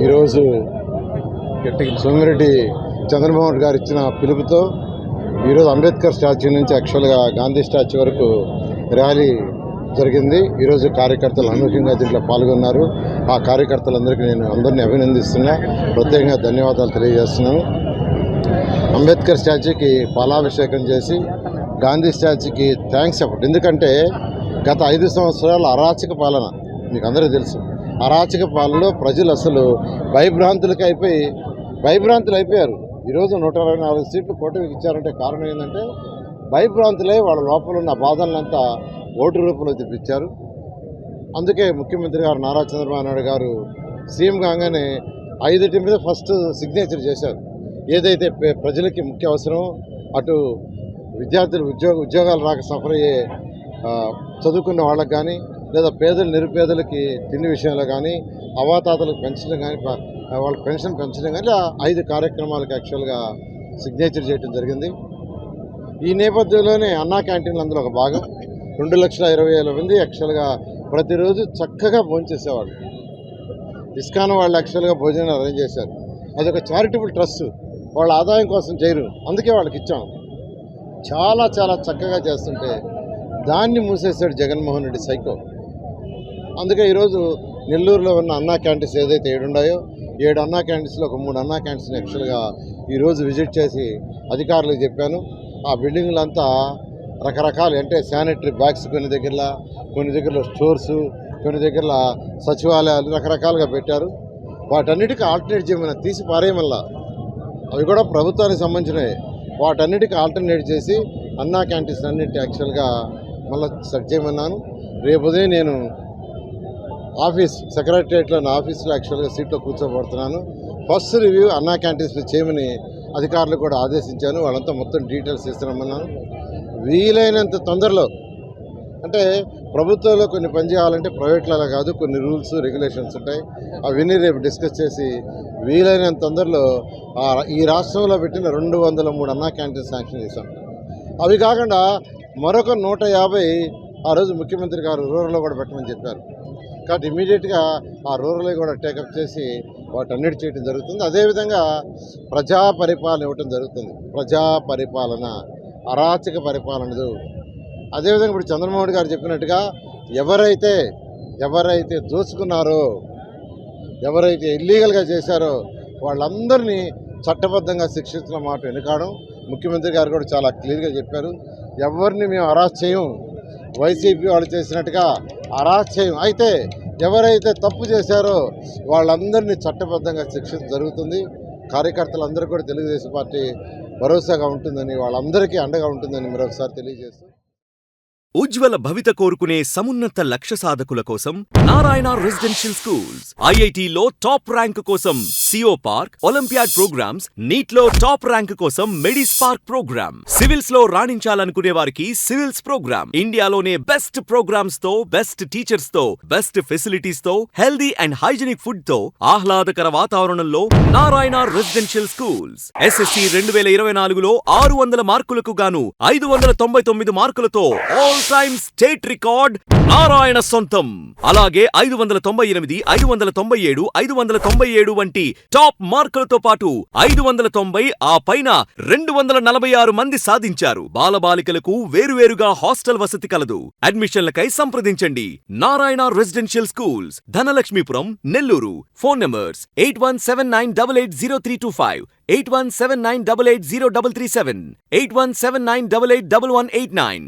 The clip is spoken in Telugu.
ఈరోజు సోమిరెడ్డి చంద్రమోహన్ గారు ఇచ్చిన పిలుపుతో ఈరోజు అంబేద్కర్ స్టాచ్యూ నుంచి యాక్చువల్గా గాంధీ స్టాచ్యూ వరకు ర్యాలీ జరిగింది. ఈరోజు కార్యకర్తలు అనూహ్యంగా దీంట్లో పాల్గొన్నారు. ఆ కార్యకర్తలందరికీ నేను అందరినీ అభినందిస్తున్నా, ప్రత్యేకంగా ధన్యవాదాలు తెలియజేస్తున్నాను. అంబేద్కర్ స్టాచ్యూకి పాలాభిషేకం చేసి గాంధీ స్టాచ్యూకి థ్యాంక్స్ చెప్పండి. ఎందుకంటే గత 5 సంవత్సరాల అరాచక పాలన మీకు అందరికీ తెలుసు. అరాచక పాలనలో ప్రజలు అసలు భయభ్రాంతులు అయిపోయారు. ఈరోజు 124 సీట్లు కూటమికి ఇచ్చారంటే కారణం ఏంటంటే భయభ్రాంతులై వాళ్ళ లోపల ఉన్న బాధలనంతా ఓటు రూపంలో తెప్పించారు. అందుకే ముఖ్యమంత్రి గారు నారా చంద్రబాబు నాయుడు గారు సీఎం కాగానే 5 మీద ఫస్ట్ సిగ్నేచర్ చేశారు. ఏదైతే ప్రజలకి ముఖ్య అవసరం, అటు విద్యార్థులు ఉద్యోగాలు రాక సఫర్ అయ్యే చదువుకున్న వాళ్ళకి కానీ, లేదా పేదలు నిరుపేదలకి తిండి విషయంలో కానీ, అవాతాతలకు పెన్షన్ కానీ, వాళ్ళకి పెన్షన్ పెంచడం కానీ 5 కార్యక్రమాలకు యాక్చువల్గా సిగ్నేచర్ చేయడం జరిగింది. ఈ నేపథ్యంలోనే అన్నా క్యాంటీన్లు అందులో ఒక భాగం. 2,20,000 మంది యాక్చువల్గా ప్రతిరోజు చక్కగా భోంచేసేవాళ్ళు. ఇస్కాన్ వాళ్ళు యాక్చువల్గా భోజనం అరేంజ్ చేశారు. అదొక చారిటబుల్ ట్రస్ట్, వాళ్ళ ఆదాయం కోసం చేయరు, అందుకే వాళ్ళకి ఇచ్చాం. చాలా చాలా చక్కగా చేస్తుంటే దాన్ని మూసేశాడు జగన్మోహన్ రెడ్డి సైకో. అందుకే ఈరోజు నెల్లూరులో ఉన్న అన్నా క్యాంటీన్స్ ఏదైతే 7 ఉన్నాయో, 7 అన్నా క్యాంటీన్స్లో ఒక 3 అన్నా క్యాంటీన్స్ యాక్చువల్గా ఈరోజు విజిట్ చేసి అధికారులకు చెప్పాను. ఆ బిల్డింగ్లంతా రకరకాలు అంటే శానిటరీ బ్యాగ్స్ కొన్ని దగ్గరలో స్టోర్సు, కొన్ని దగ్గర సచివాలయాలు రకరకాలుగా పెట్టారు. వాటన్నిటికీ ఆల్టర్నేట్ చేయమన్నా, తీసి పారేయమల్లా, అవి కూడా ప్రభుత్వానికి సంబంధించినవి. వాటన్నిటికీ ఆల్టర్నేట్ చేసి అన్నా క్యాంటీన్స్ అన్నిటి యాక్చువల్గా మళ్ళీ సెట్ చేయమన్నాను. రేపు ఉదయం నేను సెక్రటరియట్లో నా ఆఫీస్లో యాక్చువల్గా సీట్లో కూర్చోబడుతున్నాను. ఫస్ట్ రివ్యూ అన్నా క్యాంటీన్స్ చేయమని అధికారులు కూడా ఆదేశించాను. వాళ్ళంతా మొత్తం డీటెయిల్స్ ఇస్తున్నామన్నాను. వీలైనంత తొందరలో, అంటే ప్రభుత్వంలో కొన్ని పని చేయాలంటే ప్రైవేట్లలో కాదు, కొన్ని రూల్స్ రెగ్యులేషన్స్ ఉంటాయి. అవన్నీ రేపు డిస్కస్ చేసి వీలైనంత తొందరలో ఈ రాష్ట్రంలో పెట్టిన 203 అన్నా క్యాంటీన్స్ శాంక్షన్ చేశాం. అవి కాకుండా మరొక 150 ఆ రోజు ముఖ్యమంత్రి గారు రూరల్లో కూడా పెట్టమని చెప్పారు. కాబట్టి ఇమీడియట్గా ఆ రూరల్ కూడా టేకప్ చేసి వాటన్నిటి చేయడం జరుగుతుంది. అదేవిధంగా ప్రజా పరిపాలన ఇవ్వటం జరుగుతుంది. ప్రజా పరిపాలన, అరాచక పరిపాలనదు. అదేవిధంగా ఇప్పుడు చంద్రమోహన్ గారు చెప్పినట్టుగా ఎవరైతే దోచుకున్నారో, ఎవరైతే ఇల్లీగల్గా చేశారో వాళ్ళందరినీ చట్టబద్ధంగా శిక్షించిన మాట వెనుకాడం. ముఖ్యమంత్రి గారు కూడా చాలా క్లియర్గా చెప్పారు, ఎవరిని మేము అరెస్ట్ చేయం, వైసీపీ వాళ్ళు చేసినట్టుగా అరెస్ట్ చేయం. అయితే ఎవరైతే తప్పు చేశారో వాళ్ళందరినీ చట్టబద్ధంగా శిక్షించడం జరుగుతుంది. కార్యకర్తలందరూ కూడా తెలుగుదేశం పార్టీ భరోసాగా ఉంటుందని, వాళ్ళందరికీ అండగా ఉంటుందని మరొకసారి తెలియజేస్తూ, ఉజ్వల భవిత కోరుకునే సమున్నత లక్ష్య సాధకుల కోసం నారాయణ రెసిడెన్షియల్ స్కూల్స్. ఐఐటిలో టాప్ ర్యాంక్ కోసం CO park, olympiad programmes, NEET లో టాప్ ర్యాంక్ కోసం మెడిస్పార్క్ ప్రోగ్రామ్, సివిల్స్ లో రాణించాలనుకునే వారికి సివిల్స్ ప్రోగ్రామ్, ఇండియాలోనే బెస్ట్ ప్రోగ్రామ్స్ తో, బెస్ట్ టీచర్స్ తో, బెస్ట్ ఫెసిలిటీస్ తో, హెల్దీ అండ్ హైజెనిక్ ఫుడ్ తో, ఆహ్లాదకర వాతావరణంలో నారాయణ రెసిడెన్షియల్ స్కూల్స్. ఎస్ఎస్సి 2024లో 600 మార్కులకు గాను 599 మార్కులతో all time state record Narayana సొంతం. అలాగే 598, 597, 597 వంటి టాప్ మార్కులతో పాటు 590 ఆ పైన 246 మంది సాధించారు. బాలబాలికలకు వేరువేరుగా హాస్టల్ వసతి కలదు. అడ్మిషన్లకై సంప్రదించండి. Narayana residential schools, Dhanalakshmipuram, Nellore. Phone numbers 8179880325, 8179880337, 8179881189.